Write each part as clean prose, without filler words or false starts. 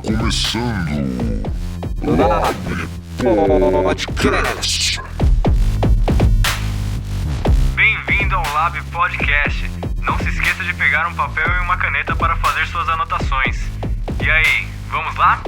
começando Lab Podcast. Bem-vindo ao Lab Podcast. Não se esqueça de pegar um papel e uma caneta para fazer suas anotações. E aí, vamos lá?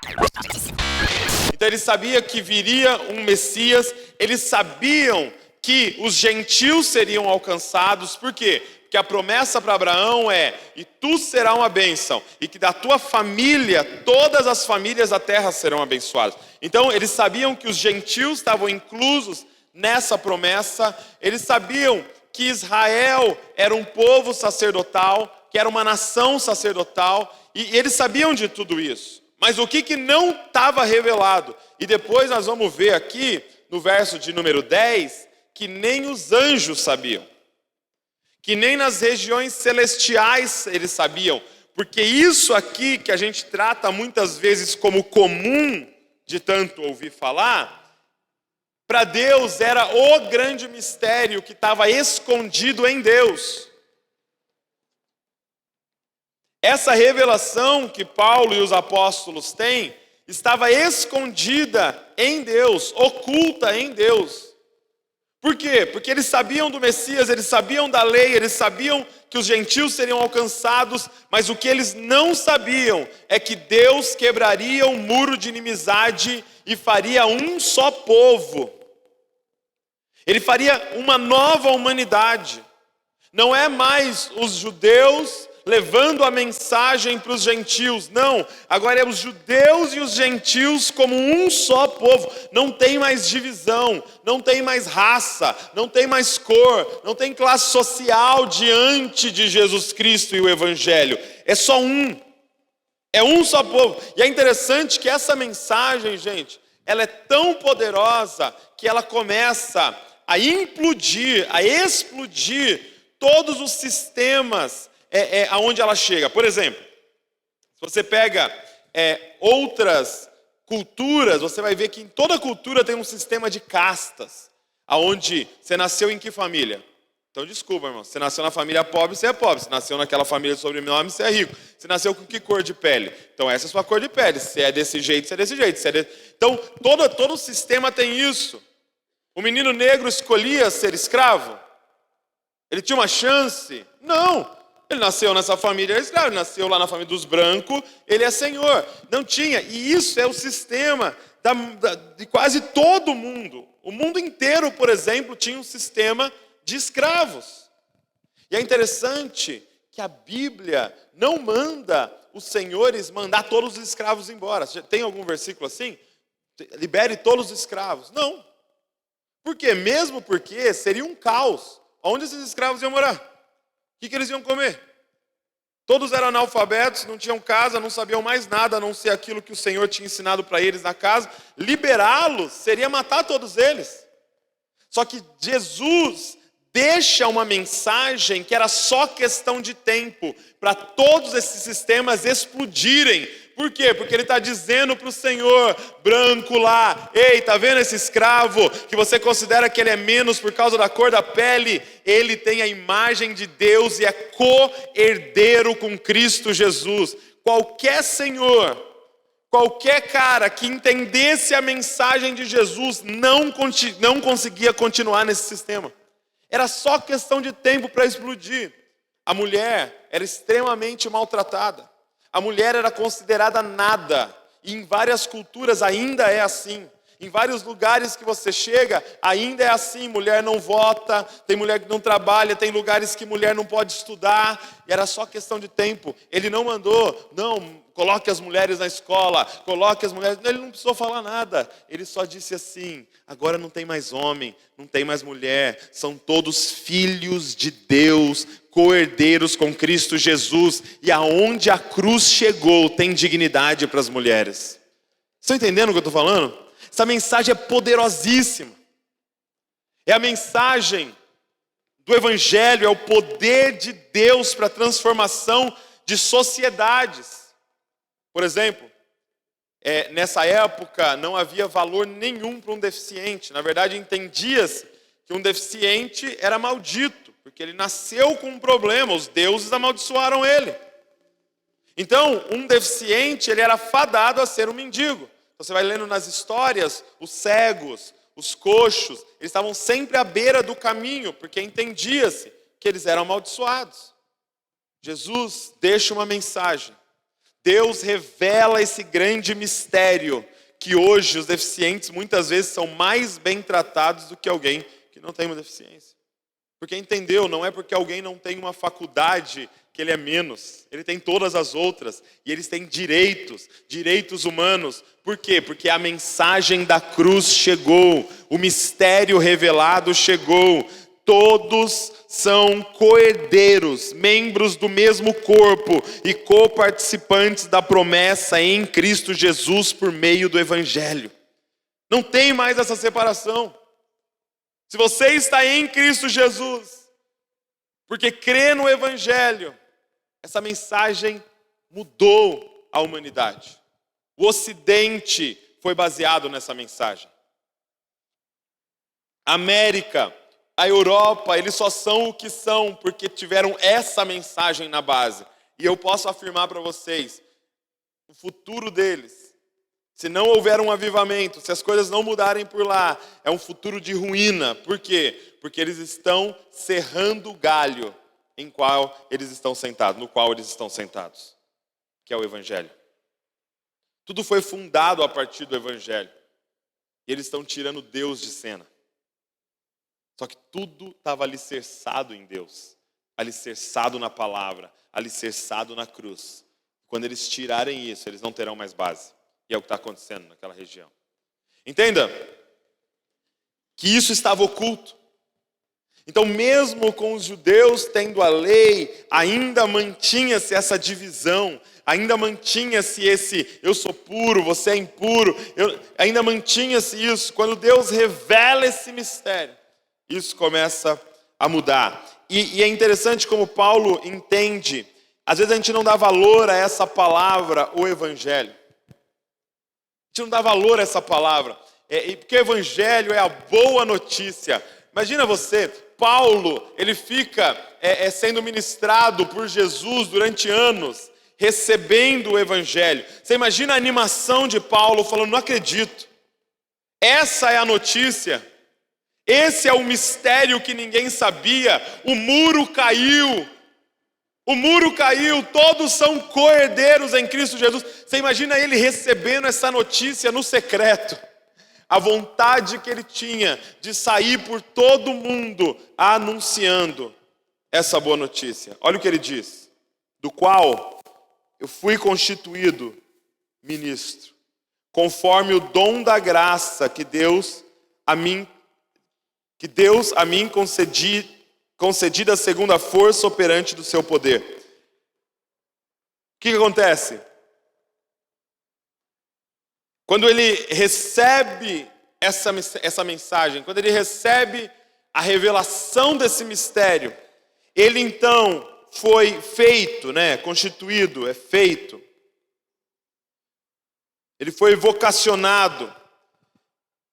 Então eles sabiam que viria um Messias, eles sabiam que os gentios seriam alcançados. Por quê? Porque a promessa para Abraão é: e tu serás uma bênção, e que da tua família, todas as famílias da terra serão abençoadas. Então eles sabiam que os gentios estavam inclusos nessa promessa, eles sabiam que Israel era um povo sacerdotal, que era uma nação sacerdotal, e eles sabiam de tudo isso. Mas o que não estava revelado? E depois nós vamos ver aqui, no verso de número 10, que nem os anjos sabiam. Que nem nas regiões celestiais eles sabiam. Porque isso aqui que a gente trata muitas vezes como comum, de tanto ouvir falar, para Deus era o grande mistério que estava escondido em Deus. Essa revelação que Paulo e os apóstolos têm, estava escondida em Deus, oculta em Deus. Por quê? Porque eles sabiam do Messias, eles sabiam da lei, eles sabiam que os gentios seriam alcançados, mas o que eles não sabiam é que Deus quebraria o muro de inimizade e faria um só povo. Ele faria uma nova humanidade. Não é mais os judeus levando a mensagem para os gentios, não. Agora é os judeus e os gentios como um só povo. Não tem mais divisão, não tem mais raça, não tem mais cor, não tem classe social diante de Jesus Cristo e o Evangelho. É só um. É um só povo. E é interessante que essa mensagem, gente, ela é tão poderosa que ela começa a implodir, a explodir todos os sistemas aonde ela chega. Por exemplo, se você pega outras culturas, você vai ver que em toda cultura tem um sistema de castas, aonde você nasceu em que família? Então desculpa, irmão, você nasceu na família pobre, você é pobre. Você nasceu naquela família de sobrenome, você é rico. Você nasceu com que cor de pele? Então essa é a sua cor de pele. Se é desse jeito, você é desse jeito. Então todo o sistema tem isso. O menino negro escolhia ser escravo? Ele tinha uma chance? Não. Ele nasceu nessa família, ele é escravo. Ele nasceu lá na família dos brancos, ele é senhor. Não tinha. E isso é o sistema de quase todo mundo. O mundo inteiro, por exemplo, tinha um sistema de escravos. E é interessante que a Bíblia não manda os senhores mandar todos os escravos embora. Tem algum versículo assim? Libere todos os escravos. Não. Por quê? Mesmo porque seria um caos. Onde esses escravos iam morar? O que eles iam comer? Todos eram analfabetos, não tinham casa, não sabiam mais nada a não ser aquilo que o Senhor tinha ensinado para eles na casa. Liberá-los seria matar todos eles. Só que Jesus deixa uma mensagem que era só questão de tempo para todos esses sistemas explodirem. Por quê? Porque ele está dizendo para o Senhor branco lá: ei, está vendo esse escravo que você considera que ele é menos por causa da cor da pele? Ele tem a imagem de Deus e é co-herdeiro com Cristo Jesus. Qualquer senhor, qualquer cara que entendesse a mensagem de Jesus não conseguia continuar nesse sistema. Era só questão de tempo para explodir. A mulher era extremamente maltratada. A mulher era considerada nada, e em várias culturas ainda é assim. Em vários lugares que você chega, ainda é assim. Mulher não vota, tem mulher que não trabalha, tem lugares que mulher não pode estudar. E era só questão de tempo. Ele não mandou, não, coloque as mulheres na escola, coloque as mulheres... Ele não precisou falar nada. Ele só disse assim: agora não tem mais homem, não tem mais mulher. São todos filhos de Deus, co-herdeiros com Cristo Jesus. E aonde a cruz chegou, tem dignidade para as mulheres. Estão entendendo o que eu estou falando? Essa mensagem é poderosíssima. É a mensagem do Evangelho, é o poder de Deus para a transformação de sociedades. Por exemplo, nessa época não havia valor nenhum para um deficiente. Na verdade, entendia-se que um deficiente era maldito, porque ele nasceu com um problema, os deuses amaldiçoaram ele. Então, um deficiente, ele era fadado a ser um mendigo. Você vai lendo nas histórias, os cegos, os coxos, eles estavam sempre à beira do caminho, porque entendia-se que eles eram amaldiçoados. Jesus deixa uma mensagem. Deus revela esse grande mistério, que hoje os deficientes muitas vezes são mais bem tratados do que alguém que não tem uma deficiência. Porque entendeu, não é porque alguém não tem uma faculdade que ele é menos. Ele tem todas as outras. E eles têm direitos humanos. Por quê? Porque a mensagem da cruz chegou. O mistério revelado chegou. Todos são co-herdeiros, membros do mesmo corpo e co-participantes da promessa em Cristo Jesus por meio do Evangelho. Não tem mais essa separação. Se você está em Cristo Jesus, porque crê no Evangelho, essa mensagem mudou a humanidade. O Ocidente foi baseado nessa mensagem. A América, a Europa, eles só são o que são porque tiveram essa mensagem na base. E eu posso afirmar para vocês, o futuro deles, se não houver um avivamento, se as coisas não mudarem por lá, é um futuro de ruína. Por quê? Porque eles estão serrando o galho no qual eles estão sentados, que é o Evangelho. Tudo foi fundado a partir do Evangelho. E eles estão tirando Deus de cena. Só que tudo estava alicerçado em Deus, alicerçado na palavra, alicerçado na cruz. Quando eles tirarem isso, eles não terão mais base. E é o que está acontecendo naquela região. Entenda que isso estava oculto. Então, mesmo com os judeus tendo a lei, ainda mantinha-se essa divisão, ainda mantinha-se esse eu sou puro, você é impuro, ainda mantinha-se isso. Quando Deus revela esse mistério, isso começa a mudar. E é interessante como Paulo entende. Às vezes a gente não dá valor a essa palavra, o Evangelho. A gente não dá valor a essa palavra. Porque o Evangelho é a boa notícia. Imagina você, Paulo, ele fica sendo ministrado por Jesus durante anos, recebendo o Evangelho. Você imagina a animação de Paulo falando, não acredito. Essa é a notícia. Esse é o mistério que ninguém sabia. O muro caiu. O muro caiu. Todos são co-herdeiros em Cristo Jesus. Você imagina ele recebendo essa notícia no secreto. A vontade que ele tinha de sair por todo mundo anunciando essa boa notícia. Olha o que ele diz. Do qual eu fui constituído ministro, conforme o dom da graça que Deus a mim concedida segundo a força operante do seu poder. O que acontece? Quando ele recebe essa mensagem, quando ele recebe a revelação desse mistério, ele então foi feito, constituído, feito. Ele foi vocacionado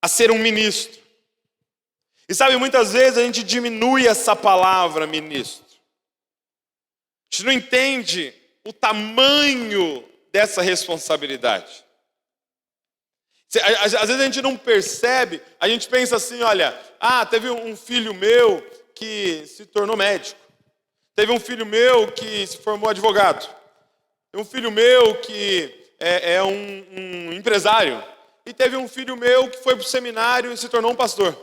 a ser um ministro. E sabe, muitas vezes a gente diminui essa palavra, ministro. A gente não entende o tamanho dessa responsabilidade. Às vezes a gente não percebe, a gente pensa assim, olha, teve um filho meu que se tornou médico. Teve um filho meu que se formou advogado. Teve um filho meu que é um empresário. E teve um filho meu que foi para o seminário e se tornou um pastor.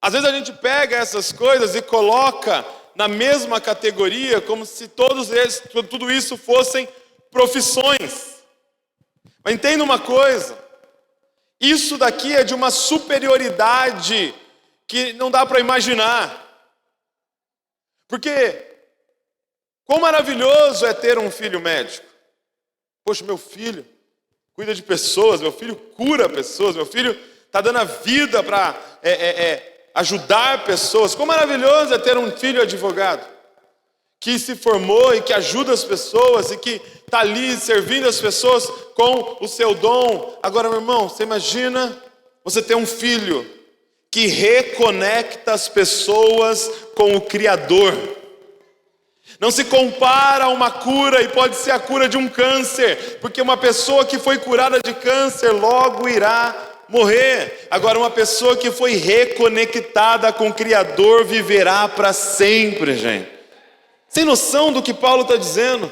Às vezes a gente pega essas coisas e coloca na mesma categoria como se tudo isso fossem profissões. Mas entenda uma coisa, isso daqui é de uma superioridade que não dá para imaginar. Porque quão maravilhoso é ter um filho médico. Poxa, meu filho cuida de pessoas, meu filho cura pessoas, meu filho está dando a vida para ajudar pessoas. Quão maravilhoso é ter um filho advogado que se formou e que ajuda as pessoas e que está ali servindo as pessoas com o seu dom. Agora, meu irmão, você imagina você ter um filho que reconecta as pessoas com o Criador. Não se compara a uma cura, e pode ser a cura de um câncer, porque uma pessoa que foi curada de câncer logo irá morrer. Agora, uma pessoa que foi reconectada com o Criador viverá para sempre, gente. Sem noção do que Paulo está dizendo.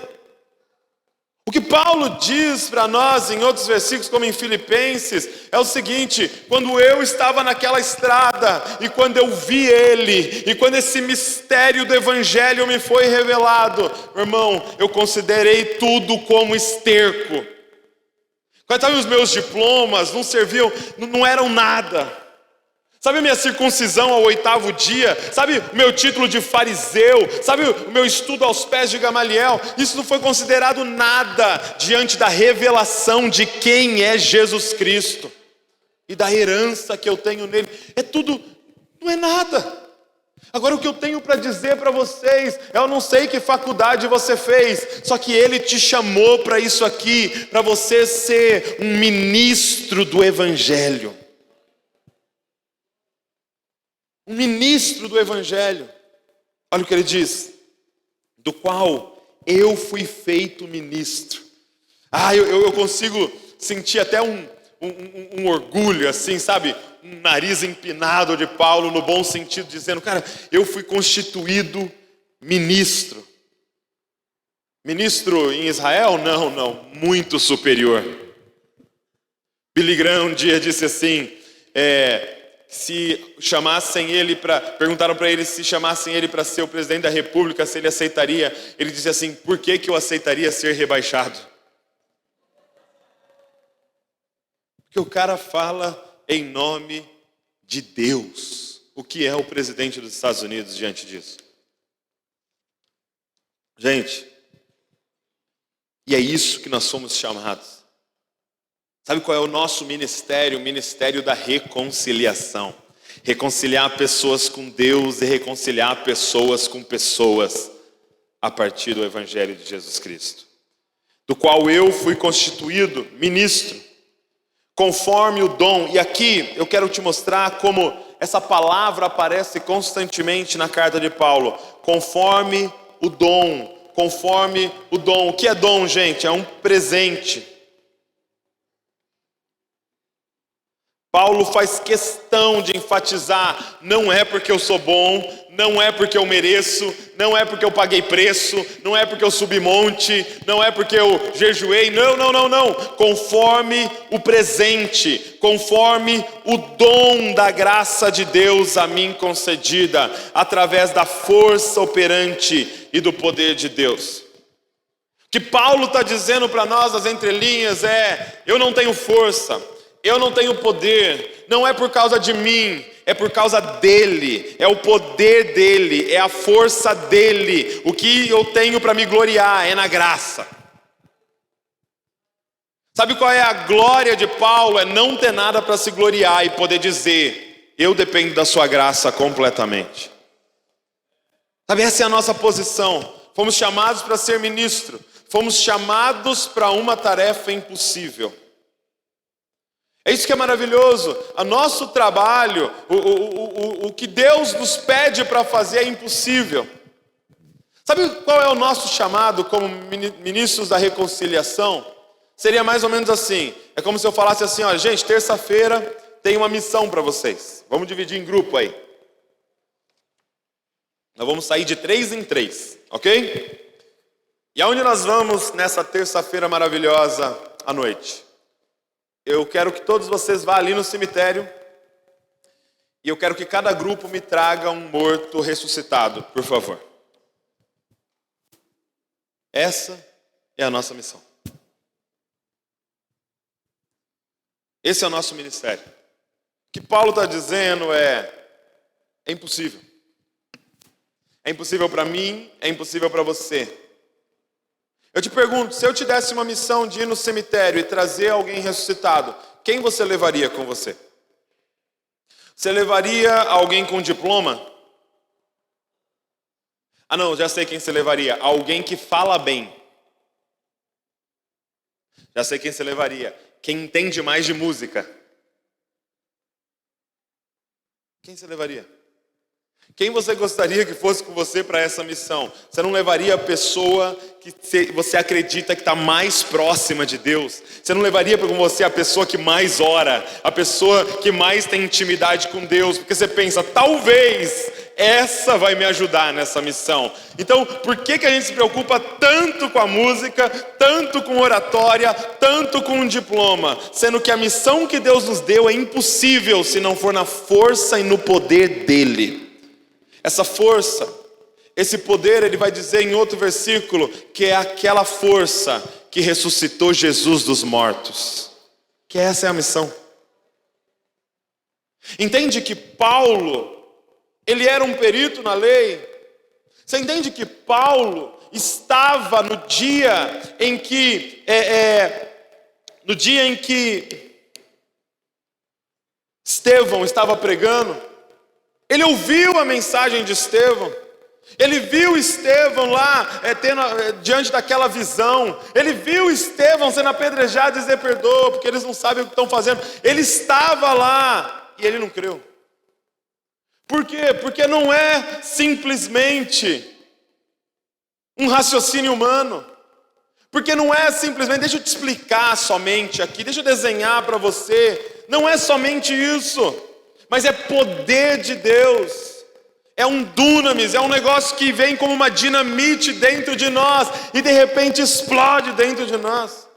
O que Paulo diz para nós em outros versículos, como em Filipenses, é o seguinte: quando eu estava naquela estrada, e quando eu vi Ele, e quando esse mistério do Evangelho me foi revelado, meu irmão, eu considerei tudo como esterco. Sabe, os meus diplomas não serviam, não eram nada. Sabe a minha circuncisão ao 8º dia? Sabe o meu título de fariseu? Sabe o meu estudo aos pés de Gamaliel? Isso não foi considerado nada diante da revelação de quem é Jesus Cristo e da herança que eu tenho nele. É tudo, não é nada. Agora, o que eu tenho para dizer para vocês, eu não sei que faculdade você fez, só que Ele te chamou para isso aqui, para você ser um ministro do Evangelho. Um ministro do Evangelho. Olha o que ele diz: do qual eu fui feito ministro. Eu consigo sentir até um orgulho, assim, sabe? Um nariz empinado de Paulo, no bom sentido, dizendo: cara, eu fui constituído ministro. Ministro em Israel? Não, muito superior. Billy Graham um dia disse assim, perguntaram para ele se chamassem ele para ser o presidente da república, se ele aceitaria. Ele disse assim: por que eu aceitaria ser rebaixado? Porque o cara fala em nome de Deus. O que é o presidente dos Estados Unidos diante disso? Gente, e é isso que nós somos chamados. Sabe qual é o nosso ministério? O ministério da reconciliação. Reconciliar pessoas com Deus e reconciliar pessoas com pessoas a partir do Evangelho de Jesus Cristo. Do qual eu fui constituído ministro, conforme o dom. E aqui eu quero te mostrar como essa palavra aparece constantemente na carta de Paulo. Conforme o dom, conforme o dom. O que é dom, gente? É um presente. Paulo faz questão de enfatizar: não é porque eu sou bom, não é porque eu mereço, não é porque eu paguei preço, não é porque eu subi monte, não é porque eu jejuei, não. Conforme o presente, conforme o dom da graça de Deus a mim concedida, através da força operante e do poder de Deus. O que Paulo está dizendo para nós nas entrelinhas é: eu não tenho força, eu não tenho poder, não é por causa de mim, é por causa dele, é o poder dele, é a força dele. O que eu tenho para me gloriar é na graça. Sabe qual é a glória de Paulo? É não ter nada para se gloriar e poder dizer: eu dependo da sua graça completamente. Sabe, essa é a nossa posição. Fomos chamados para ser ministro, fomos chamados para uma tarefa impossível. É isso que é maravilhoso. O nosso trabalho, o que Deus nos pede para fazer é impossível. Sabe qual é o nosso chamado como ministros da reconciliação? Seria mais ou menos assim. É como se eu falasse assim: ó, gente, terça-feira tem uma missão para vocês. Vamos dividir em grupo aí. Nós vamos sair de 3 em 3, ok? E aonde nós vamos nessa terça-feira maravilhosa à noite? Eu quero que todos vocês vá ali no cemitério e eu quero que cada grupo me traga um morto ressuscitado, por favor. Essa é a nossa missão. Esse é o nosso ministério. O que Paulo está dizendo é impossível. É impossível para mim, é impossível para você. Eu te pergunto, se eu te desse uma missão de ir no cemitério e trazer alguém ressuscitado, quem você levaria com você? Você levaria alguém com diploma? Não, já sei quem você levaria. Alguém que fala bem. Já sei quem você levaria. Quem entende mais de música. Quem você levaria? Quem você gostaria que fosse com você para essa missão? Você não levaria a pessoa que você acredita que está mais próxima de Deus? Você não levaria com você a pessoa que mais ora, a pessoa que mais tem intimidade com Deus? Porque você pensa, talvez essa vai me ajudar nessa missão. Então, por que a gente se preocupa tanto com a música, tanto com oratória, tanto com um diploma? Sendo que a missão que Deus nos deu é impossível se não for na força e no poder dEle. Essa força, esse poder, ele vai dizer em outro versículo, que é aquela força que ressuscitou Jesus dos mortos. Que essa é a missão. Entende que Paulo, ele era um perito na lei? Você entende que Paulo estava no dia em que Estevão estava pregando? Ele ouviu a mensagem de Estevão. Ele viu Estevão lá diante daquela visão. Ele viu Estevão sendo apedrejado e dizer perdoa, porque eles não sabem o que estão fazendo. Ele estava lá e ele não creu. Por quê? Porque não é simplesmente um raciocínio humano. Porque não é simplesmente, deixa eu te explicar somente aqui, deixa eu desenhar para você. Não é somente isso. Mas é poder de Deus, é um dunamis, é um negócio que vem como uma dinamite dentro de nós e de repente explode dentro de nós.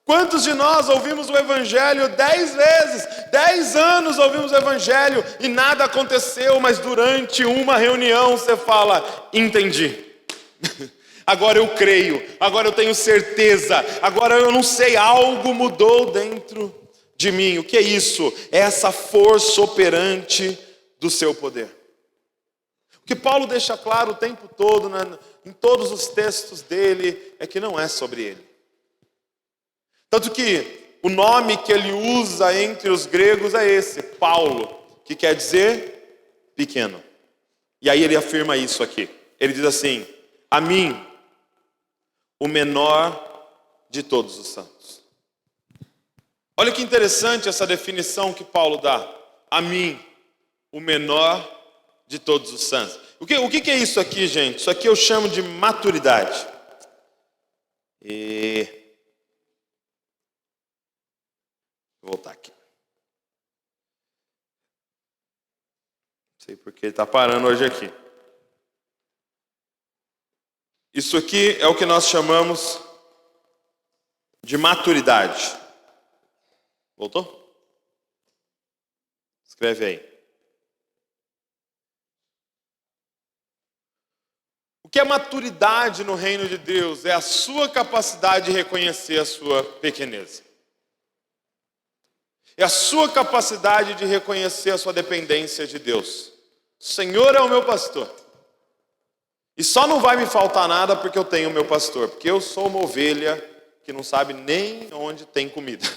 Quantos de nós ouvimos o Evangelho 10 vezes, 10 anos ouvimos o Evangelho e nada aconteceu, mas durante uma reunião você fala, entendi. Agora eu creio, agora eu tenho certeza, agora eu não sei, algo mudou dentro de mim. O que é isso? É essa força operante do seu poder. O que Paulo deixa claro o tempo todo, em todos os textos dele, é que não é sobre ele. Tanto que o nome que ele usa entre os gregos é esse, Paulo, que quer dizer pequeno. E aí ele afirma isso aqui. Ele diz assim, a mim, o menor de todos os santos. Olha que interessante essa definição que Paulo dá. A mim, o menor de todos os santos. O que é isso aqui, gente? Isso aqui eu chamo de maturidade. Vou voltar aqui. Não sei porque ele está parando hoje aqui. Isso aqui é o que nós chamamos de maturidade. Voltou? Escreve aí. O que é maturidade no reino de Deus? É a sua capacidade de reconhecer a sua pequenez. É a sua capacidade de reconhecer a sua dependência de Deus. O Senhor é o meu pastor. E só não vai me faltar nada porque eu tenho o meu pastor. Porque eu sou uma ovelha que não sabe nem onde tem comida.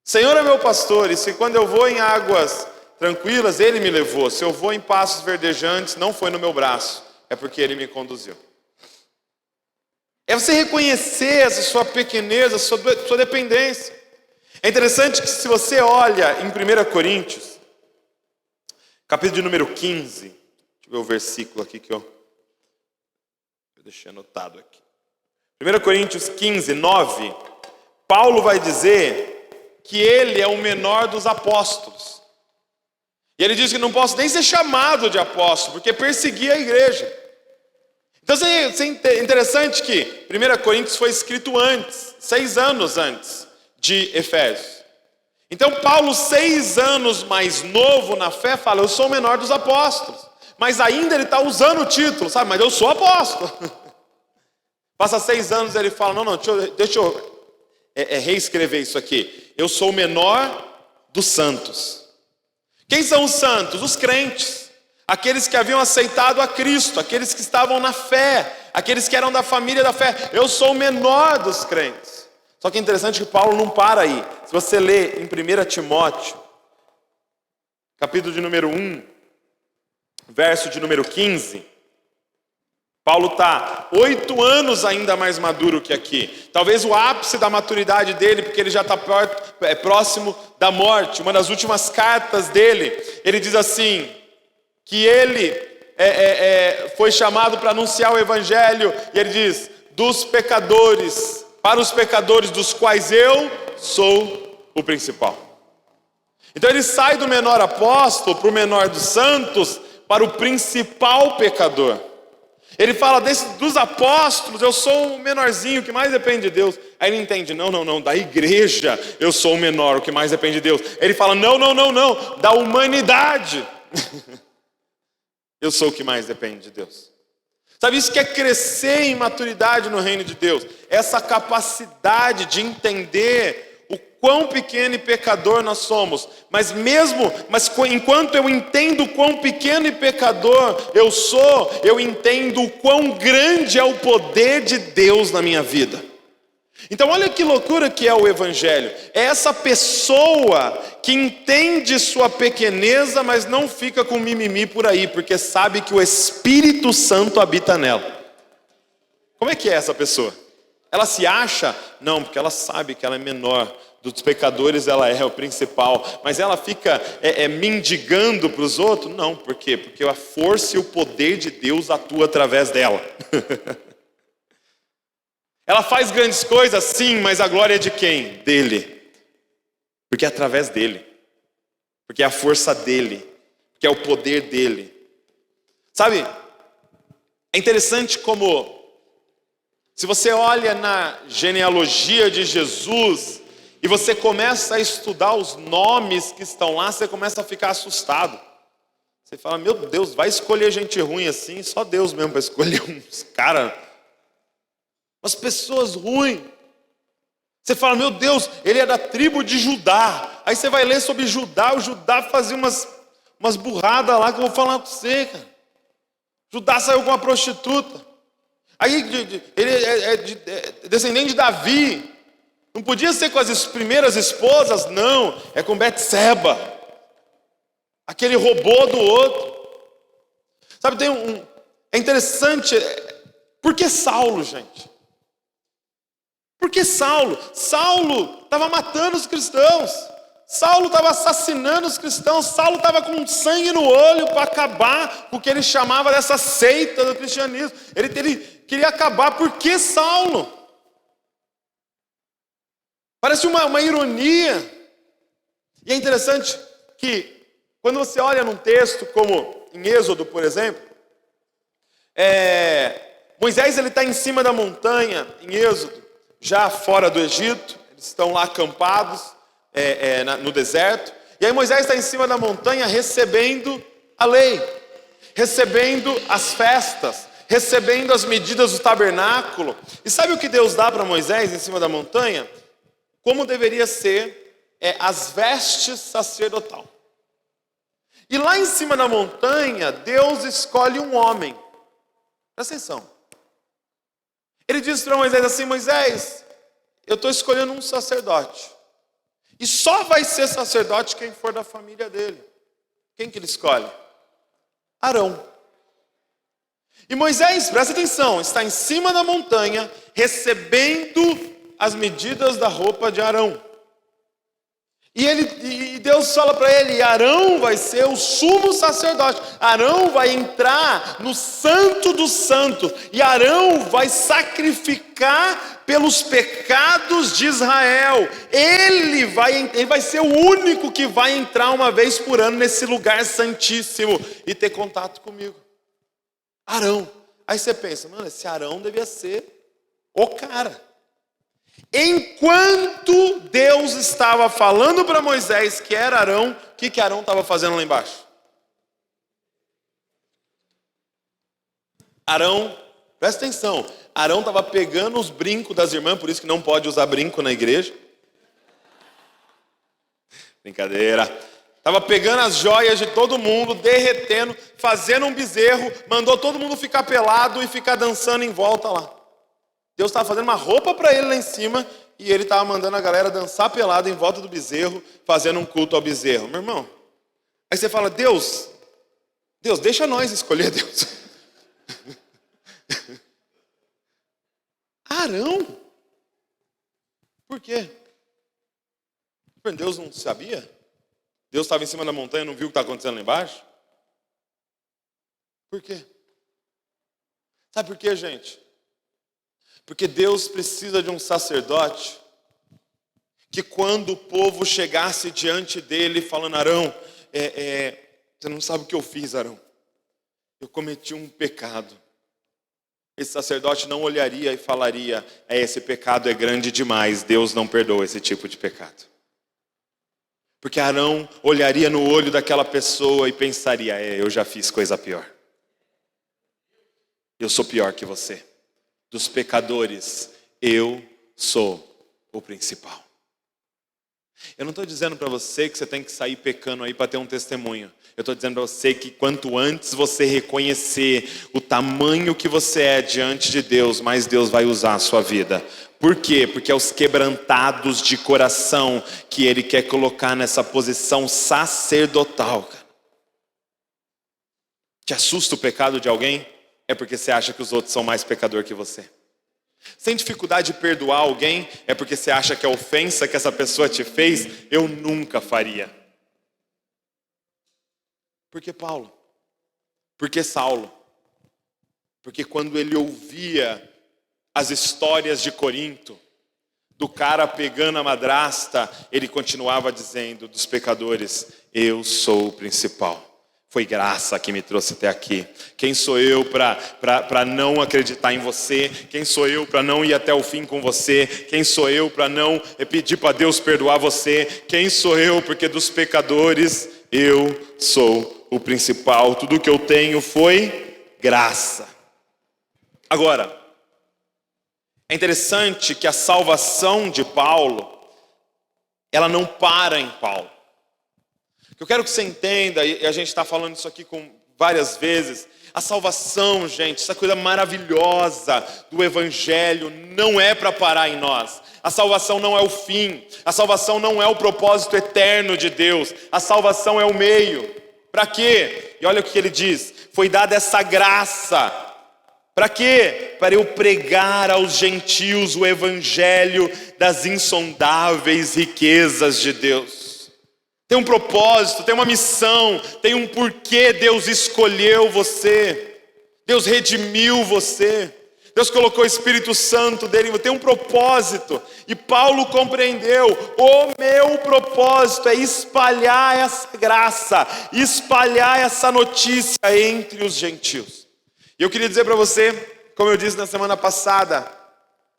Senhor é meu pastor, e se quando eu vou em águas tranquilas, Ele me levou. Se eu vou em passos verdejantes, não foi no meu braço, é porque Ele me conduziu. É você reconhecer essa sua pequenez, a sua dependência. É interessante que se você olha em 1 Coríntios, capítulo de número 15, deixa eu ver o versículo aqui que eu deixei anotado aqui. 1 Coríntios 15, 9, Paulo vai dizer que ele é o menor dos apóstolos. E ele diz que não posso nem ser chamado de apóstolo, porque perseguia a igreja. Então é interessante que 1 Coríntios foi escrito antes, 6 anos antes de Efésios. Então Paulo, 6 anos mais novo na fé, fala, eu sou o menor dos apóstolos. Mas ainda ele está usando o título, sabe? Mas eu sou apóstolo. Passa 6 anos e ele fala, não, deixa eu reescrever isso aqui. Eu sou o menor dos santos. Quem são os santos? Os crentes. Aqueles que haviam aceitado a Cristo, aqueles que estavam na fé, aqueles que eram da família da fé. Eu sou o menor dos crentes. Só que é interessante que Paulo não para aí. Se você ler em 1 Timóteo, capítulo de número 1, verso de número 15, Paulo está 8 anos ainda mais maduro que aqui. Talvez o ápice da maturidade dele, porque ele já está próximo da morte. Uma das últimas cartas dele, ele diz assim, que ele foi chamado para anunciar o evangelho, e ele diz, dos pecadores, para os pecadores dos quais eu sou o principal. Então ele sai do menor apóstolo para o menor dos santos, para o principal pecador. Ele fala dos apóstolos, eu sou o menorzinho, que mais depende de Deus. Aí ele entende, não, da igreja eu sou o menor, o que mais depende de Deus. Ele fala, não, da humanidade. Eu sou o que mais depende de Deus. Sabe, isso que é crescer em maturidade no reino de Deus. Essa capacidade de entender o quão pequeno e pecador nós somos. Mas enquanto eu entendo o quão pequeno e pecador eu sou, eu entendo o quão grande é o poder de Deus na minha vida. Então olha que loucura que é o evangelho. É essa pessoa que entende sua pequeneza, mas não fica com mimimi por aí, porque sabe que o Espírito Santo habita nela. Como é que é essa pessoa? Ela se acha? Não, porque ela sabe que ela é menor. Dos pecadores ela é o principal. Mas ela fica mendigando para os outros? Não, por quê? Porque a força e o poder de Deus atua através dela. Ela faz grandes coisas, sim, mas a glória é de quem? Dele. Porque é através dele. Porque é a força dele. Porque é o poder dele. Sabe, é interessante como, se você olha na genealogia de Jesus, e você começa a estudar os nomes que estão lá, você começa a ficar assustado. Você fala, meu Deus, vai escolher gente ruim assim? Só Deus mesmo para escolher uns caras. Umas pessoas ruins. Você fala, meu Deus, ele é da tribo de Judá. Aí você vai ler sobre Judá, o Judá fazia umas burradas lá que eu vou falar com você, cara. Judá saiu com uma prostituta. Aí ele é descendente de Davi. Não podia ser com as primeiras esposas, não. É com Betseba. Aquele robô do outro. Sabe, é interessante. Por que Saulo, gente? Por que Saulo? Saulo estava matando os cristãos. Saulo estava assassinando os cristãos. Saulo estava com sangue no olho para acabar com o que ele chamava dessa seita do cristianismo. Ele queria acabar. Por que Saulo? Parece uma ironia. E é interessante que, quando você olha num texto como em Êxodo, por exemplo, Moisés está em cima da montanha, em Êxodo, já fora do Egito, eles estão lá acampados no deserto, e aí Moisés está em cima da montanha recebendo a lei, recebendo as festas, recebendo as medidas do tabernáculo. E sabe o que Deus dá para Moisés em cima da montanha? Como deveria ser as vestes sacerdotal. E lá em cima da montanha, Deus escolhe um homem. Presta atenção. Ele diz para Moisés assim, Moisés, eu estou escolhendo um sacerdote. E só vai ser sacerdote quem for da família dele. Quem que ele escolhe? Arão. E Moisés, presta atenção, está em cima da montanha, recebendo as medidas da roupa de Arão. E Deus fala para ele, Arão vai ser o sumo sacerdote. Arão vai entrar no santo dos santos. E Arão vai sacrificar pelos pecados de Israel. Ele vai ser o único que vai entrar uma vez por ano nesse lugar santíssimo e ter contato comigo. Arão. Aí você pensa, mano, esse Arão devia ser o cara. Enquanto Deus estava falando para Moisés que era Arão, o que Arão estava fazendo lá embaixo? Arão, presta atenção, Arão estava pegando os brincos das irmãs, por isso que não pode usar brinco na igreja. Brincadeira. Estava pegando as joias de todo mundo, derretendo, fazendo um bezerro, mandou todo mundo ficar pelado e ficar dançando em volta lá. Deus estava fazendo uma roupa para ele lá em cima e ele estava mandando a galera dançar pelado em volta do bezerro, fazendo um culto ao bezerro. Meu irmão, aí você fala, Deus, deixa nós escolher, Deus. Arão? Por quê? Deus não sabia? Deus estava em cima da montanha e não viu o que está acontecendo lá embaixo? Por quê? Sabe por quê, gente? Porque Deus precisa de um sacerdote que quando o povo chegasse diante dele falando, Arão, você não sabe o que eu fiz, Arão. Eu cometi um pecado. Esse sacerdote não olharia e falaria, esse pecado é grande demais, Deus não perdoa esse tipo de pecado. Porque Arão olharia no olho daquela pessoa e pensaria, eu já fiz coisa pior. Eu sou pior que você. Dos pecadores, eu sou o principal. Eu não estou dizendo para você que você tem que sair pecando aí para ter um testemunho. Eu estou dizendo para você que quanto antes você reconhecer o tamanho que você é diante de Deus, mais Deus vai usar a sua vida. Por quê? Porque é os quebrantados de coração que Ele quer colocar nessa posição sacerdotal. Te assusta o pecado de alguém? É porque você acha que os outros são mais pecador que você. Sem dificuldade de perdoar alguém, é porque você acha que a ofensa que essa pessoa te fez, eu nunca faria. Por que Paulo? Por que Saulo? Porque quando ele ouvia as histórias de Corinto, do cara pegando a madrasta, ele continuava dizendo dos pecadores, eu sou o principal. Foi graça que me trouxe até aqui. Quem sou eu para não acreditar em você? Quem sou eu para não ir até o fim com você? Quem sou eu para não pedir para Deus perdoar você? Quem sou eu? Porque dos pecadores eu sou o principal. Tudo que eu tenho foi graça. Agora, é interessante que a salvação de Paulo, ela não para em Paulo. Eu quero que você entenda, e a gente está falando isso aqui várias vezes, a salvação, gente, essa coisa maravilhosa do Evangelho não é para parar em nós. A salvação não é o fim, a salvação não é o propósito eterno de Deus, a salvação é o meio. Para quê? E olha o que ele diz, foi dada essa graça. Para quê? Para eu pregar aos gentios o Evangelho das insondáveis riquezas de Deus. Tem um propósito, tem uma missão, tem um porquê Deus escolheu você. Deus redimiu você. Deus colocou o Espírito Santo dele, tem um propósito. E Paulo compreendeu, o meu propósito é espalhar essa graça, espalhar essa notícia entre os gentios. E eu queria dizer para você, como eu disse na semana passada,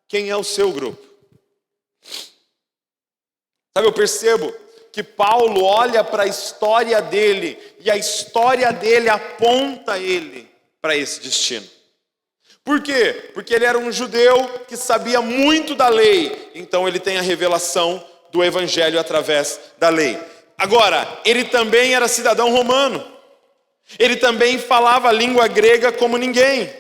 quem é o seu grupo? Sabe, eu percebo que Paulo olha para a história dele, e a história dele aponta ele para esse destino. Por quê? Porque ele era um judeu que sabia muito da lei, então ele tem a revelação do Evangelho através da lei. Agora, ele também era cidadão romano, ele também falava a língua grega como ninguém,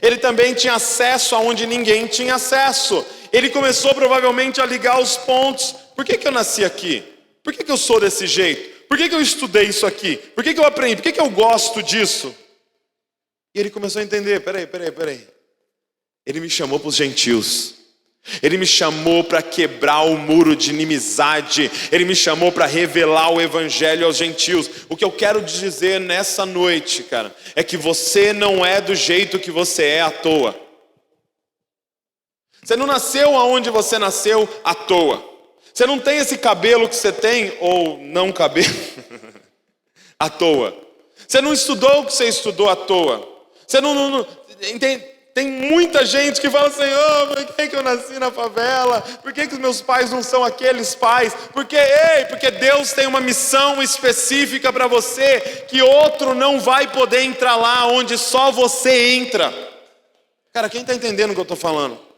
ele também tinha acesso aonde ninguém tinha acesso. Ele começou provavelmente a ligar os pontos. Por que eu nasci aqui? Por que eu sou desse jeito? Por que eu estudei isso aqui? Por que eu aprendi? Por que eu gosto disso? E ele começou a entender, peraí. Ele me chamou para os gentios. Ele me chamou para quebrar o muro de inimizade. Ele me chamou para revelar o Evangelho aos gentios. O que eu quero dizer nessa noite, cara, é que você não é do jeito que você é à toa. Você não nasceu aonde você nasceu à toa. Você não tem esse cabelo que você tem, ou não cabelo, à toa. Você não estudou o que você estudou à toa. Você não tem muita gente que fala assim, por que eu nasci na favela? Por que os meus pais não são aqueles pais? Porque Deus tem uma missão específica para você, que outro não vai poder entrar lá, onde só você entra. Cara, quem está entendendo o que eu estou falando?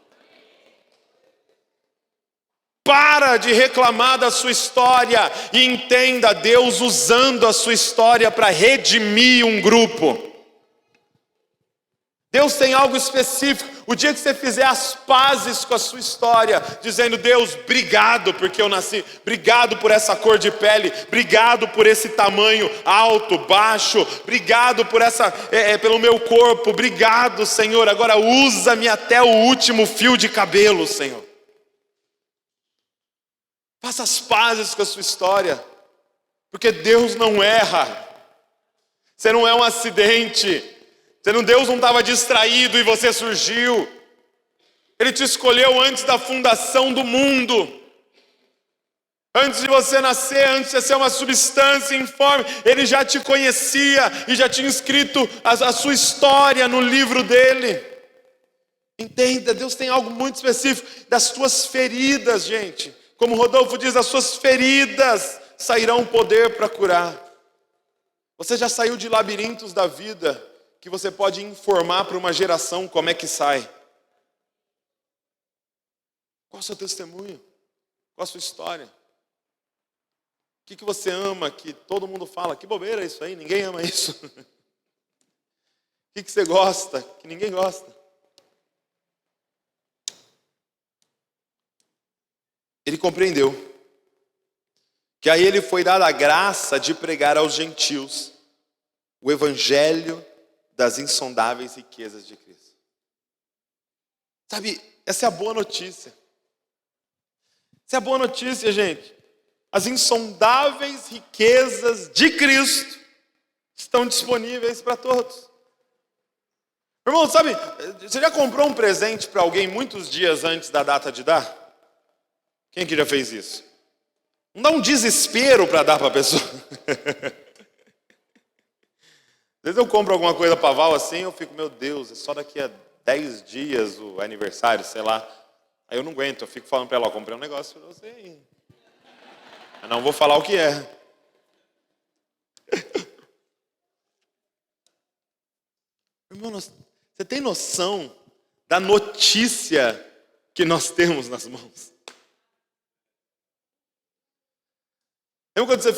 Para de reclamar da sua história e entenda Deus usando a sua história para redimir um grupo. Deus tem algo específico. O dia que você fizer as pazes com a sua história, dizendo, Deus, obrigado porque eu nasci, obrigado por essa cor de pele, obrigado por esse tamanho alto, baixo, obrigado por pelo meu corpo, obrigado, Senhor, agora usa-me até o último fio de cabelo, Senhor. Faça as pazes com a sua história, porque Deus não erra. Você não é um acidente. Deus não estava distraído e você surgiu. Ele te escolheu antes da fundação do mundo. Antes de você nascer, antes de ser uma substância informe, Ele já te conhecia e já tinha escrito a sua história no livro dele. Entenda, Deus tem algo muito específico. Das tuas feridas, gente, como Rodolfo diz, das suas feridas sairá um poder para curar. Você já saiu de labirintos da vida que você pode informar para uma geração como é que sai. Qual é o seu testemunho? Qual a sua história? O que você ama que todo mundo fala? Que bobeira isso aí, ninguém ama isso. O que você gosta que ninguém gosta? Ele compreendeu que a ele foi dada a graça de pregar aos gentios o evangelho das insondáveis riquezas de Cristo. Sabe, essa é a boa notícia. Essa é a boa notícia, gente. As insondáveis riquezas de Cristo estão disponíveis para todos. Irmão, sabe, você já comprou um presente para alguém muitos dias antes da data de dar? Quem aqui já fez isso? Não dá um desespero para dar para a pessoa? Às vezes eu compro alguma coisa para Val assim, eu fico, meu Deus, é só daqui a 10 dias o aniversário, sei lá. Aí eu não aguento, eu fico falando para ela, eu comprei um negócio para você aí. Eu não vou falar o que é. Irmão, você tem noção da notícia que nós temos nas mãos? Lembra quando você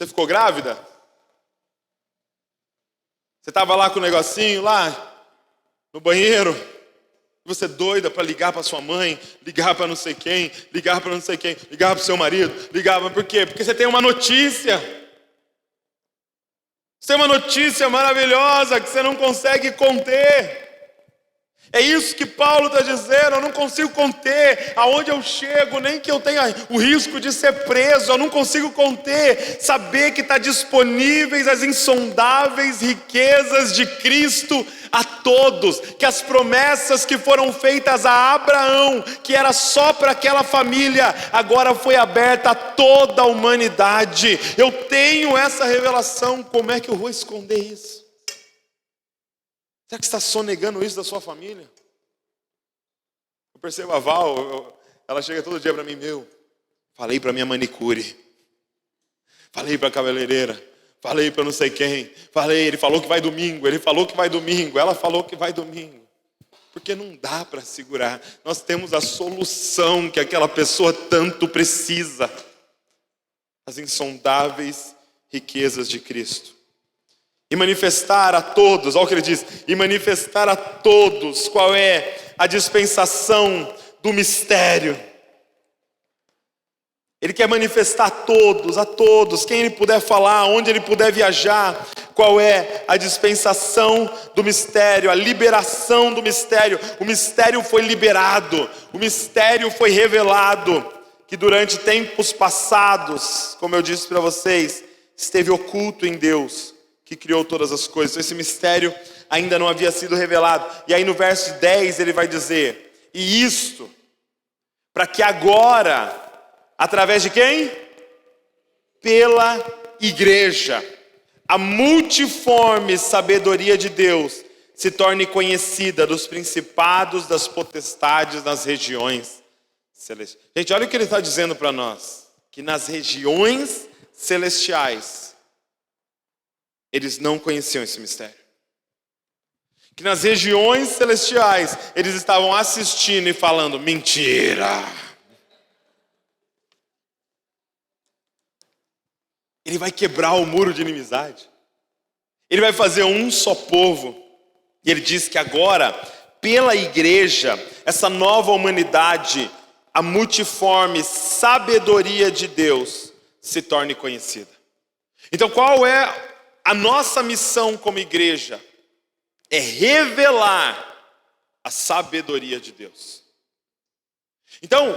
ficou grávida? Você estava lá com o negocinho, lá no banheiro, e você doida para ligar para sua mãe, ligar para não sei quem, ligar para não sei quem, ligar para o seu marido, ligar para... Por quê? Porque você tem uma notícia. Você tem uma notícia maravilhosa que você não consegue conter. É isso que Paulo está dizendo, eu não consigo conter aonde eu chego, nem que eu tenha o risco de ser preso, eu não consigo conter, saber que está disponíveis as insondáveis riquezas de Cristo a todos, que as promessas que foram feitas a Abraão, que era só para aquela família, agora foi aberta a toda a humanidade. Eu tenho essa revelação, como é que eu vou esconder isso? Será que você está sonegando isso da sua família? Eu percebo a Val, ela chega todo dia para mim, falei para minha manicure, falei para a cabeleireira, falei para não sei quem, ele falou que vai domingo, ela falou que vai domingo. Porque não dá para segurar, nós temos a solução que aquela pessoa tanto precisa. As insondáveis riquezas de Cristo. E manifestar a todos, olha o que ele diz, e manifestar a todos qual é a dispensação do mistério. Ele quer manifestar a todos, quem ele puder falar, onde ele puder viajar, qual é a dispensação do mistério, a liberação do mistério. O mistério foi liberado, o mistério foi revelado, que durante tempos passados, como eu disse para vocês, esteve oculto em Deus, que criou todas as coisas. Esse mistério ainda não havia sido revelado. E aí no verso 10 ele vai dizer, e isto, para que agora, através de quem? Pela igreja, a multiforme sabedoria de Deus se torne conhecida dos principados, das potestades nas regiões celestiais. Gente, olha o que ele está dizendo para nós, que nas regiões celestiais, eles não conheciam esse mistério. Que nas regiões celestiais, eles estavam assistindo e falando, mentira. Ele vai quebrar o muro de inimizade. Ele vai fazer um só povo. E ele diz que agora, pela igreja, essa nova humanidade, a multiforme sabedoria de Deus se torne conhecida. Então qual é a nossa missão como igreja? É revelar a sabedoria de Deus. Então,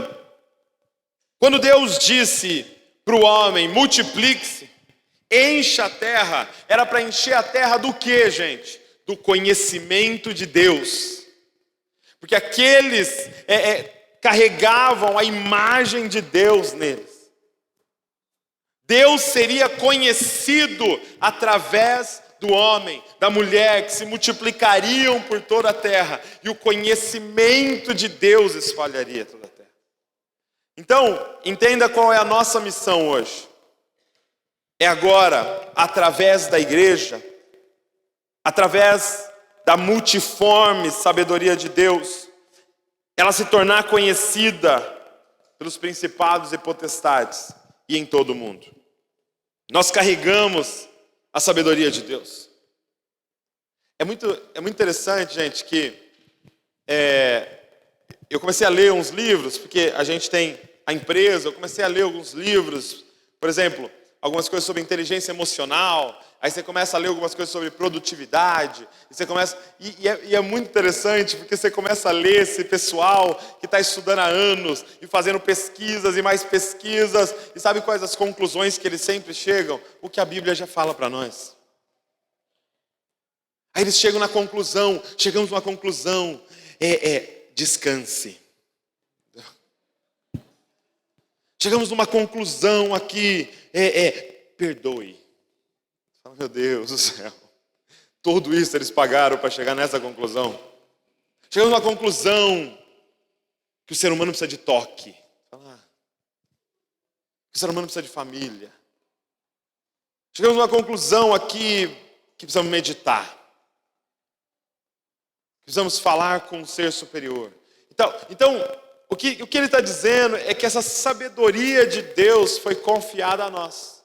quando Deus disse para o homem, multiplique-se, Encha a terra. Era para encher a terra do quê, gente? Do conhecimento de Deus. Porque aqueles carregavam a imagem de Deus neles. Deus seria conhecido através do homem, da mulher, que se multiplicariam por toda a terra. E o conhecimento de Deus espalharia toda a terra. Então, entenda qual é a nossa missão hoje. É agora, através da igreja, através da multiforme sabedoria de Deus, ela se tornar conhecida pelos principados e potestades e em todo o mundo. Nós carregamos a sabedoria de Deus. É muito interessante, gente, que eu comecei a ler uns livros, porque a gente tem a empresa, eu comecei a ler alguns livros, por exemplo, algumas coisas sobre inteligência emocional, aí você começa a ler algumas coisas sobre produtividade, e você começa, e é muito interessante, porque você começa a ler esse pessoal que está estudando há anos, e fazendo pesquisas e mais pesquisas, e sabe quais as conclusões que eles sempre chegam? O que a Bíblia já fala para nós. Aí eles chegamos numa conclusão, descanse. Chegamos numa conclusão aqui, perdoe. Meu Deus do céu. Tudo isso eles pagaram para chegar nessa conclusão. Chegamos numa conclusão que o ser humano precisa de toque. Que o ser humano precisa de família. Chegamos numa conclusão aqui que precisamos meditar. Precisamos falar com um ser superior. Então o que ele está dizendo é que essa sabedoria de Deus foi confiada a nós.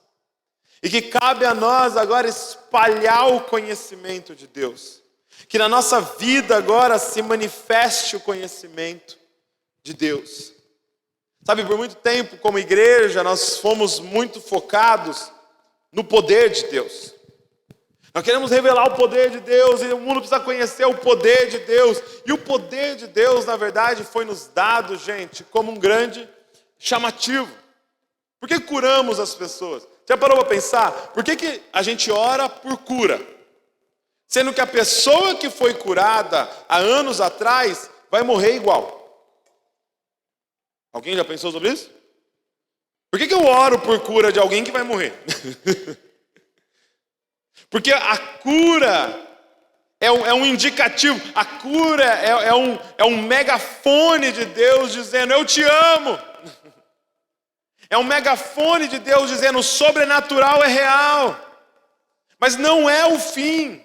E que cabe a nós agora espalhar o conhecimento de Deus. Que na nossa vida agora se manifeste o conhecimento de Deus. Sabe, por muito tempo como igreja nós fomos muito focados no poder de Deus. Nós queremos revelar o poder de Deus e o mundo precisa conhecer o poder de Deus. E o poder de Deus, na verdade, foi nos dado, gente, como um grande chamativo. Por que curamos as pessoas? Já parou para pensar? Por que a gente ora por cura? Sendo que a pessoa que foi curada há anos atrás vai morrer igual. Alguém já pensou sobre isso? Por que eu oro por cura de alguém que vai morrer? Porque a cura é um indicativo, a cura é um megafone de Deus dizendo, eu te amo. É um megafone de Deus dizendo, o sobrenatural é real. Mas não é o fim.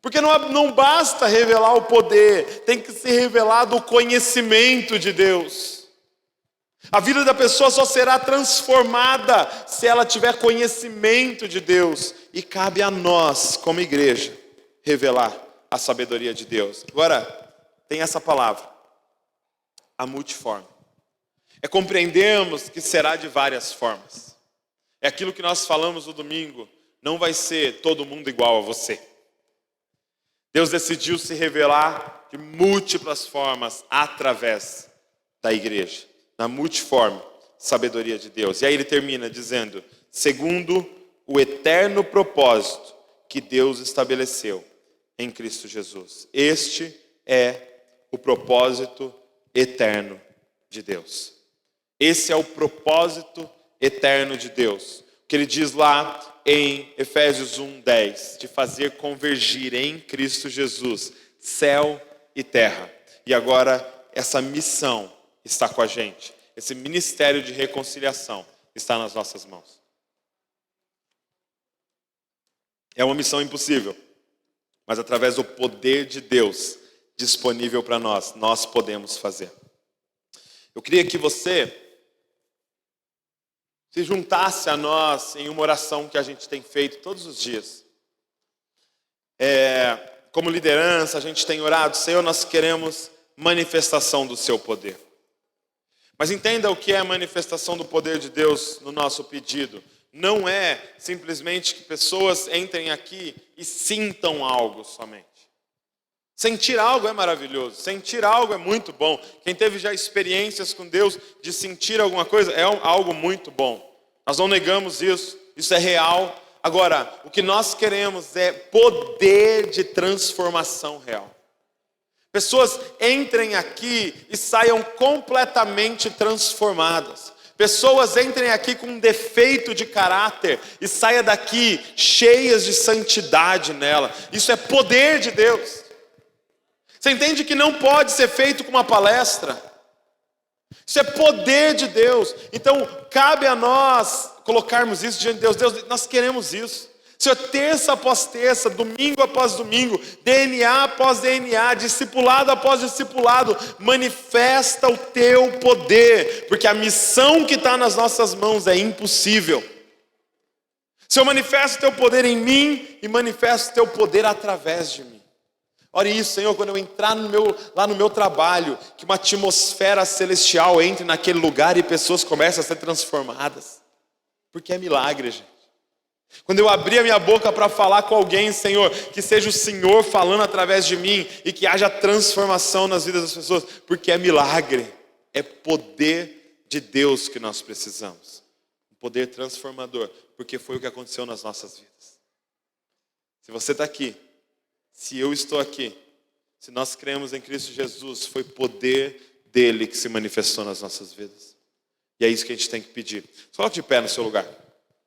Porque não basta revelar o poder, tem que ser revelado o conhecimento de Deus. A vida da pessoa só será transformada se ela tiver conhecimento de Deus. E cabe a nós, como igreja, revelar a sabedoria de Deus. Agora, tem essa palavra, a multiforme. É compreendermos que será de várias formas. É aquilo que nós falamos no domingo, não vai ser todo mundo igual a você. Deus decidiu se revelar de múltiplas formas através da igreja. Na multiforme sabedoria de Deus. E aí ele termina dizendo, segundo o eterno propósito que Deus estabeleceu em Cristo Jesus. Este é o propósito eterno de Deus. Esse é o propósito eterno de Deus. O que ele diz lá em Efésios 1:10, de fazer convergir em Cristo Jesus céu e terra. E agora essa missão está com a gente. Esse ministério de reconciliação está nas nossas mãos. É uma missão impossível, mas através do poder de Deus disponível para nós, nós podemos fazer. Eu queria que você se juntasse a nós em uma oração que a gente tem feito todos os dias. Como liderança, a gente tem orado, Senhor, nós queremos manifestação do seu poder. Mas entenda o que é a manifestação do poder de Deus no nosso pedido. Não é simplesmente que pessoas entrem aqui e sintam algo somente. Sentir algo é maravilhoso, sentir algo é muito bom. Quem teve já experiências com Deus de sentir alguma coisa é algo muito bom. Nós não negamos isso, isso é real. Agora, o que nós queremos é poder de transformação real. Pessoas entrem aqui e saiam completamente transformadas. Pessoas entrem aqui com um defeito de caráter e saiam daqui cheias de santidade nela. Isso é poder de Deus. Você entende que não pode ser feito com uma palestra? Isso é poder de Deus. Então, cabe a nós colocarmos isso diante de Deus. Deus, nós queremos isso. Senhor, terça após terça, domingo após domingo, DNA após DNA, discipulado após discipulado, manifesta o teu poder, porque a missão que está nas nossas mãos é impossível. Senhor, manifesta o teu poder em mim e manifesta o teu poder através de mim. Ore isso, Senhor, quando eu entrar lá no meu trabalho, que uma atmosfera celestial entre naquele lugar e pessoas começam a ser transformadas, porque é milagre, gente. Quando eu abrir a minha boca para falar com alguém, Senhor, que seja o Senhor falando através de mim e que haja transformação nas vidas das pessoas, porque é milagre, é poder de Deus que nós precisamos. Um poder transformador, porque foi o que aconteceu nas nossas vidas. Se você está aqui, se eu estou aqui, se nós cremos em Cristo Jesus, foi poder dele que se manifestou nas nossas vidas. E é isso que a gente tem que pedir. Coloque de pé no seu lugar.